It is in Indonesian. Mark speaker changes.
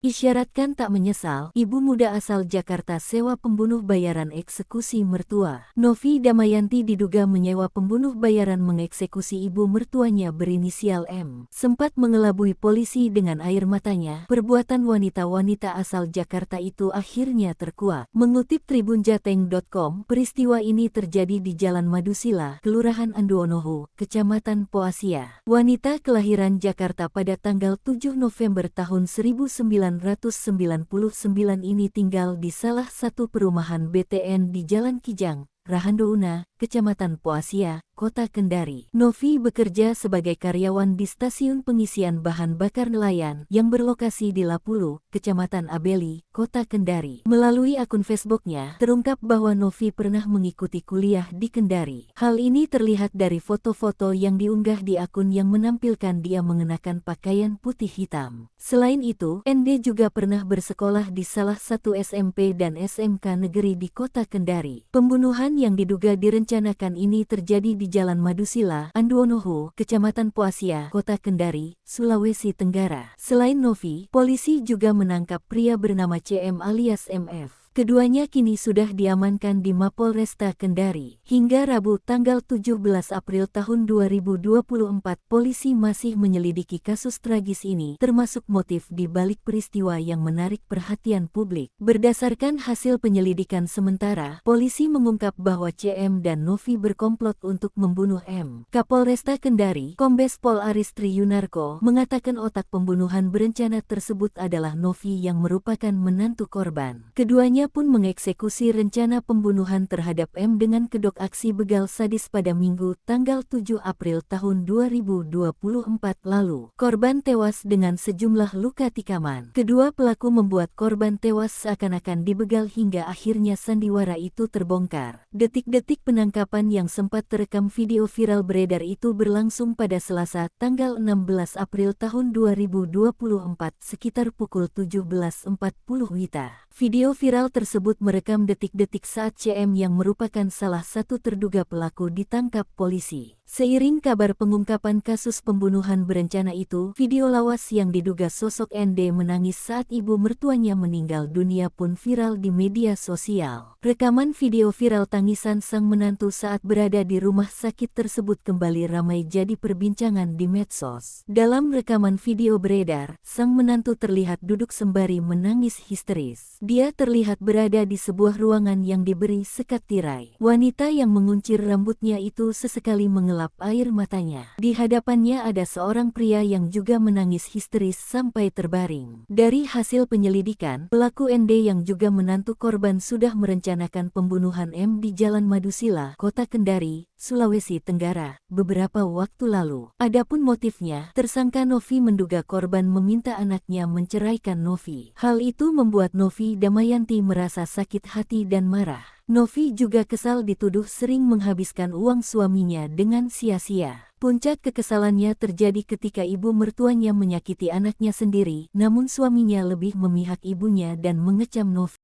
Speaker 1: Isyaratkan tak menyesal, ibu muda asal Jakarta sewa pembunuh bayaran eksekusi mertua. Novi Damayanti diduga menyewa pembunuh bayaran mengeksekusi ibu mertuanya berinisial M. Sempat mengelabui polisi dengan air matanya, perbuatan wanita-wanita asal Jakarta itu akhirnya terkuak. Mengutip tribunjateng.com, peristiwa ini terjadi di Jalan Madusila, Kelurahan Anduonohu, Kecamatan Poasia. Wanita kelahiran Jakarta pada tanggal 7 November tahun 1999 ini tinggal di salah satu perumahan BTN di Jalan Kijang, Rahandouna, Kecamatan Poasia, Kota Kendari. Novi bekerja sebagai karyawan di stasiun pengisian bahan bakar nelayan yang berlokasi di Lapulu, Kecamatan Abeli, Kota Kendari. Melalui akun Facebooknya, terungkap bahwa Novi pernah mengikuti kuliah di Kendari. Hal ini terlihat dari foto-foto yang diunggah di akun yang menampilkan dia mengenakan pakaian putih hitam. Selain itu, ND juga pernah bersekolah di salah satu SMP dan SMK negeri di Kota Kendari. Pembunuhan yang diduga direncanakan ini terjadi di Jalan Madusila, Anduonohu, Kecamatan Poasia, Kota Kendari, Sulawesi Tenggara. Selain Novi, polisi juga menangkap pria bernama CM alias MF. Keduanya kini sudah diamankan di Mapolresta Kendari. Hingga Rabu tanggal 17 April tahun 2024, polisi masih menyelidiki kasus tragis ini, termasuk motif di balik peristiwa yang menarik perhatian publik. Berdasarkan hasil penyelidikan sementara, polisi mengungkap bahwa CM dan Novi berkomplot untuk membunuh M. Kapolresta Kendari, Kombes Pol Aristri Yunarko, mengatakan otak pembunuhan berencana tersebut adalah Novi yang merupakan menantu korban. Keduanya pun mengeksekusi rencana pembunuhan terhadap M dengan kedok aksi begal sadis pada Minggu, tanggal 7 April tahun 2024 lalu. Korban tewas dengan sejumlah luka tikaman. Kedua pelaku membuat korban tewas seakan-akan dibegal hingga akhirnya sandiwara itu terbongkar. Detik-detik penangkapan yang sempat terekam video viral beredar itu berlangsung pada Selasa, tanggal 16 April tahun 2024 sekitar pukul 17.40 WITA. Video viral tersebut merekam detik-detik saat CM yang merupakan salah satu terduga pelaku ditangkap polisi. Seiring kabar pengungkapan kasus pembunuhan berencana itu, video lawas yang diduga sosok ND menangis saat ibu mertuanya meninggal dunia pun viral di media sosial. Rekaman video viral tangisan sang menantu saat berada di rumah sakit tersebut kembali ramai jadi perbincangan di medsos. Dalam rekaman video beredar, sang menantu terlihat duduk sembari menangis histeris. Dia terlihat berada di sebuah ruangan yang diberi sekat tirai. Wanita yang menguncir rambutnya itu sesekali mengelap air matanya. Di hadapannya ada seorang pria yang juga menangis histeris sampai terbaring. Dari hasil penyelidikan, pelaku ND yang juga menantu korban sudah merencanakan pembunuhan M di Jalan Madusila, Kota Kendari, Sulawesi Tenggara, beberapa waktu lalu. Adapun motifnya, tersangka Novi menduga korban meminta anaknya menceraikan Novi. Hal itu membuat Novi Damayanti merasa sakit hati dan marah. Novi juga kesal dituduh sering menghabiskan uang suaminya dengan sia-sia. Puncak kekesalannya terjadi ketika ibu mertuanya menyakiti anaknya sendiri, namun suaminya lebih memihak ibunya dan mengecam Novi.